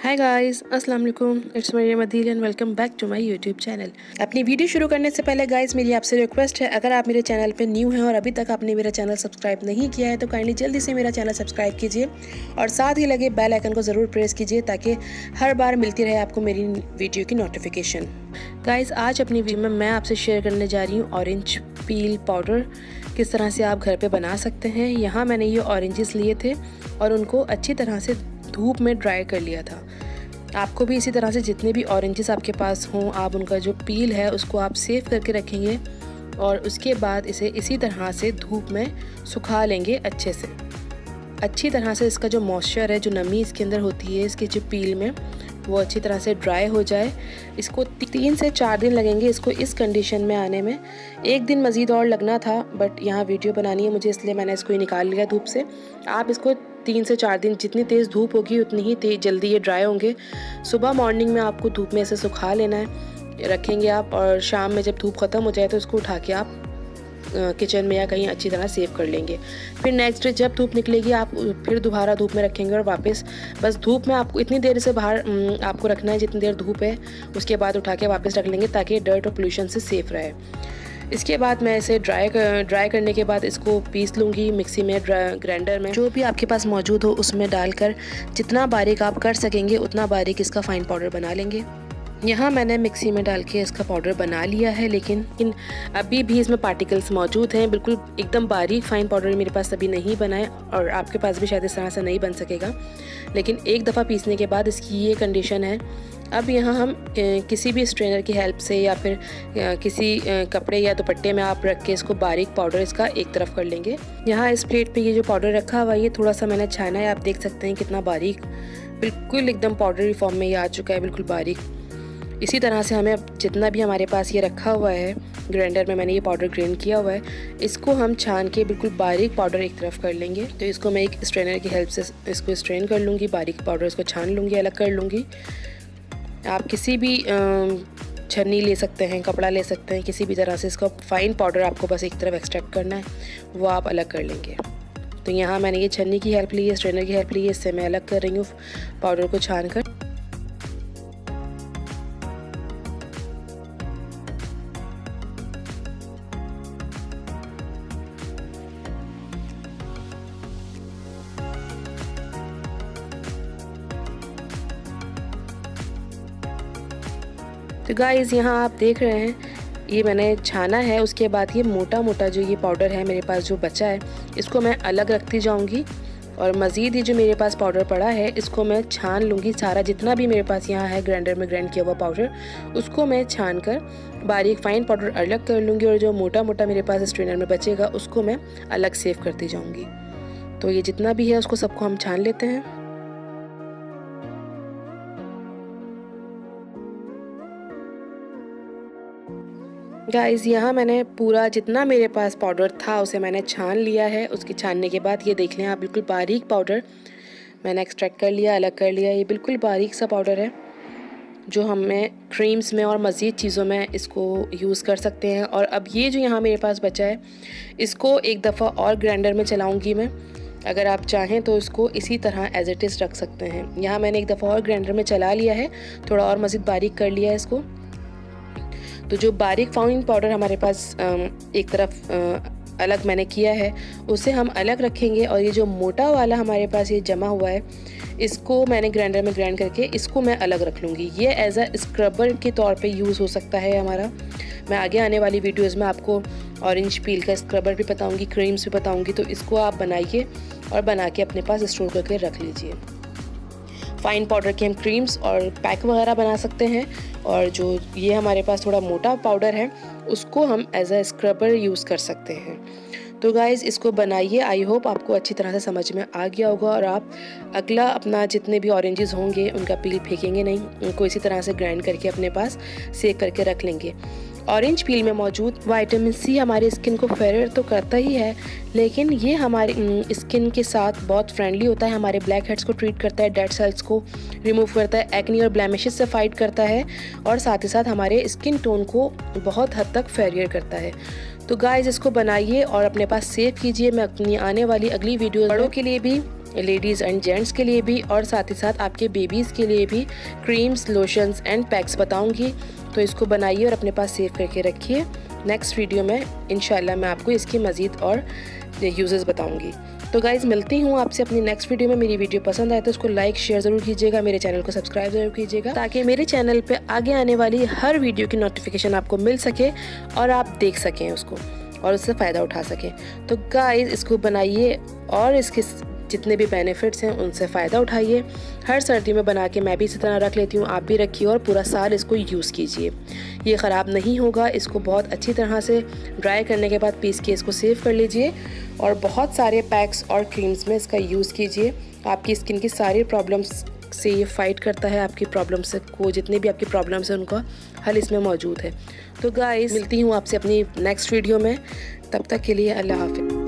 हाय guys, अस्सलाम वालेकुम। It's Mariam Adeel and welcome back to my YouTube channel. अपनी वीडियो शुरू करने से पहले गाइस मेरी आपसे रिक्वेस्ट है, अगर आप मेरे चैनल पे न्यू हैं और अभी तक आपने मेरा चैनल सब्सक्राइब नहीं किया है तो काइंडली जल्दी से मेरा चैनल सब्सक्राइब कीजिए और साथ ही लगे बेल आइकन को ज़रूर प्रेस कीजिए ताकि हर बार मिलती रहे आपको मेरी वीडियो की नोटिफिकेशन। गाइस, आज अपनी वीडियो में मैं आपसे शेयर करने जा रही हूँ ऑरेंज पील पाउडर किस तरह से आप घर पर बना सकते हैं। यहाँ मैंने ये ऑरेंजेस लिए थे और उनको अच्छी तरह से धूप में ड्राई कर लिया था। आपको भी इसी तरह से जितने भी ऑरेंजेस आपके पास हों, आप उनका जो पील है उसको आप सेव करके रखेंगे और उसके बाद इसे इसी तरह से धूप में सुखा लेंगे अच्छे से। अच्छी तरह से इसका जो मॉइस्चर है, जो नमी इसके अंदर होती है इसके जो पील में, वो अच्छी तरह से ड्राई हो जाए। इसको 3 से 4 दिन लगेंगे इसको इस कंडीशन में आने में। 1 दिन मज़ीद और लगना था बट यहाँ वीडियो बनानी है मुझे, इसलिए मैंने इसको निकाल लिया धूप से। आप इसको 3 से 4 दिन, जितनी तेज़ धूप होगी उतनी ही जल्दी ये ड्राई होंगे। सुबह मॉर्निंग में आपको धूप में ऐसे सुखा लेना है, रखेंगे आप, और शाम में जब धूप ख़त्म हो जाए तो इसको उठा के आप किचन में या कहीं अच्छी तरह सेव कर लेंगे। फिर नेक्स्ट डे जब धूप निकलेगी आप फिर दोबारा धूप में रखेंगे और वापस बस धूप में आपको इतनी देर से बाहर आपको रखना है जितनी देर धूप है, उसके बाद उठा के वापस रख लेंगे ताकि डर्ट और पोल्यूशन से सेफ रहे। इसके बाद मैं इसे ड्राई करने के बाद इसको पीस लूँगी मिक्सी में, ग्राइंडर में, जो भी आपके पास मौजूद हो उसमें डालकर जितना बारीक आप कर सकेंगे उतना बारीक इसका फ़ाइन पाउडर बना लेंगे। यहाँ मैंने मिक्सी में डाल के इसका पाउडर बना लिया है, लेकिन अभी भी इसमें पार्टिकल्स मौजूद हैं। बिल्कुल एकदम बारीक फ़ाइन पाउडर मेरे पास अभी नहीं बना है और आपके पास भी शायद इस तरह से नहीं बन सकेगा, लेकिन एक दफ़ा पीसने के बाद इसकी ये कंडीशन है। अब यहाँ हम किसी भी स्ट्रेनर की हेल्प से या फिर किसी कपड़े या दुपट्टे में आप रख के इसको बारीक पाउडर इसका एक तरफ कर लेंगे। यहाँ इस प्लेट पे ये जो पाउडर रखा हुआ है ये थोड़ा सा मैंने छाना है, आप देख सकते हैं कितना बारीक, बिल्कुल एकदम पाउडरी फॉर्म में ये आ चुका है, बिल्कुल बारीक। इसी तरह से हमें जितना भी हमारे पास ये रखा हुआ है ग्राइंडर में, मैंने ये पाउडर ग्राइंड किया हुआ है, इसको हम छान के बिल्कुल बारीक पाउडर एक तरफ कर लेंगे। तो इसको मैं एक स्ट्रेनर की हेल्प से इसको स्ट्रेन कर लूँगी, बारीक पाउडर इसको छान लूँगी, अलग कर लूँगी। आप किसी भी छन्नी ले सकते हैं, कपड़ा ले सकते हैं, किसी भी तरह से इसका फ़ाइन पाउडर आपको बस एक तरफ एक्सट्रैक्ट करना है, वो आप अलग कर लेंगे। तो यहाँ मैंने ये छन्नी की हेल्प ली है, स्ट्रेनर की हेल्प ली है, इससे मैं अलग कर रही हूँ पाउडर को छान कर। तो गाइज़ यहाँ आप देख रहे हैं ये मैंने छाना है, उसके बाद ये मोटा मोटा जो ये पाउडर है मेरे पास जो बचा है इसको मैं अलग रखती जाऊँगी और मज़ीद ये जो मेरे पास पाउडर पड़ा है इसको मैं छान लूँगी। सारा जितना भी मेरे पास यहाँ है ग्राइंडर में ग्राइंड किया हुआ पाउडर, उसको मैं छान कर बारीक फ़ाइन पाउडर अलग कर लूँगी और जो मोटा मोटा मेरे पास स्ट्रेनर में बचेगा उसको मैं अलग सेव करती जाऊँगी। तो ये जितना भी है उसको सबको हम छान लेते हैं। गाइज़ यहाँ मैंने पूरा जितना मेरे पास पाउडर था उसे मैंने छान लिया है। उसके छानने के बाद ये देख लें आप, बिल्कुल बारीक पाउडर मैंने एक्सट्रैक्ट कर लिया, अलग कर लिया। ये बिल्कुल बारीक सा पाउडर है जो हमें क्रीम्स में और मज़ीद चीज़ों में इसको यूज़ कर सकते हैं। और अब ये जो यहाँ मेरे पास बचा है इसको एक दफ़ा और ग्राइंडर में चलाऊँगी मैं। अगर आप चाहें तो इसको इसी तरह एज इट इज़ रख सकते हैं। यहाँ मैंने एक दफ़ा और ग्राइंडर में चला लिया है, थोड़ा और मज़ीद बारीक कर लिया है इसको। तो जो बारीक फाइन पाउडर हमारे पास एक तरफ अलग मैंने किया है उसे हम अलग रखेंगे और ये जो मोटा वाला हमारे पास ये जमा हुआ है इसको मैंने ग्राइंडर में ग्राइंड करके इसको मैं अलग रख लूँगी। ये एज अ स्क्रबर के तौर पे यूज़ हो सकता है हमारा। मैं आगे आने वाली वीडियोज़ में आपको ऑरेंज पील का स्क्रबर भी बताऊँगी, क्रीम्स भी बताऊँगी, तो इसको आप बनाइए और बना के अपने पास स्टोर करके रख लीजिए। फ़ाइन पाउडर के हम क्रीम्स और पैक वगैरह बना सकते हैं और जो ये हमारे पास थोड़ा मोटा पाउडर है उसको हम एज अ स्क्रबर यूज़ कर सकते हैं। तो गाइज़ इसको बनाइए, आई होप आपको अच्छी तरह से समझ में आ गया होगा और आप अगला अपना जितने भी ऑरेंजेस होंगे उनका पील फेंकेंगे नहीं, उनको इसी तरह से ग्राइंड करके अपने पास सेव करके रख लेंगे। ऑरेंज पील में मौजूद विटामिन सी हमारी स्किन को फेयर तो करता ही है, लेकिन ये हमारी स्किन के साथ बहुत फ्रेंडली होता है। हमारे ब्लैक हेड्स को ट्रीट करता है, डेड सेल्स को रिमूव करता है, एक्ने और ब्लैमिशेस से फाइट करता है और साथ ही साथ हमारे स्किन टोन को बहुत हद तक फेयर करता है। तो गाइस इसको बनाइए और अपने पास सेव कीजिए। मैं अपनी आने वाली अगली वीडियो बड़ों के लिए भी लेडीज़ एंड जेंट्स के लिए भी और साथ ही साथ आपके बेबीज़ के लिए भी क्रीम्स, लोशंस एंड पैक्स बताऊंगी। तो इसको बनाइए और अपने पास सेव करके रखिए। नेक्स्ट वीडियो में इंशाल्लाह मैं आपको इसकी मज़ीद और यूजेस बताऊंगी। तो गाइज़ मिलती हूँ आपसे अपनी नेक्स्ट वीडियो में। मेरी वीडियो पसंद आए तो उसको लाइक शेयर ज़रूर कीजिएगा, मेरे चैनल को सब्सक्राइब ज़रूर कीजिएगा, ताकि मेरे चैनल पे आगे आने वाली हर वीडियो की नोटिफिकेशन आपको मिल सके और आप देख सकें उसको और उससे फ़ायदा उठा सकें। तो गाइज़ इसको बनाइए और इसके जितने भी बेनिफिट्स हैं उनसे फ़ायदा उठाइए। हर सर्दी में बना के मैं भी इसी तरह रख लेती हूँ, आप भी रखिए और पूरा साल इसको यूज़ कीजिए। ये ख़राब नहीं होगा। इसको बहुत अच्छी तरह से ड्राई करने के बाद पीस के इसको सेव कर लीजिए और बहुत सारे पैक्स और क्रीम्स में इसका यूज़ कीजिए। आपकी स्किन की सारी प्रॉब्लम्स से ये फाइट करता है। आपकी प्रॉब्लम्स को, जितने भी आपकी प्रॉब्लम्स हैं उनका हल इसमें मौजूद है। तो गाइस मिलती हूँ आपसे अपनी नेक्स्ट वीडियो में। तब तक के लिए अल्लाह हाफ़िज़।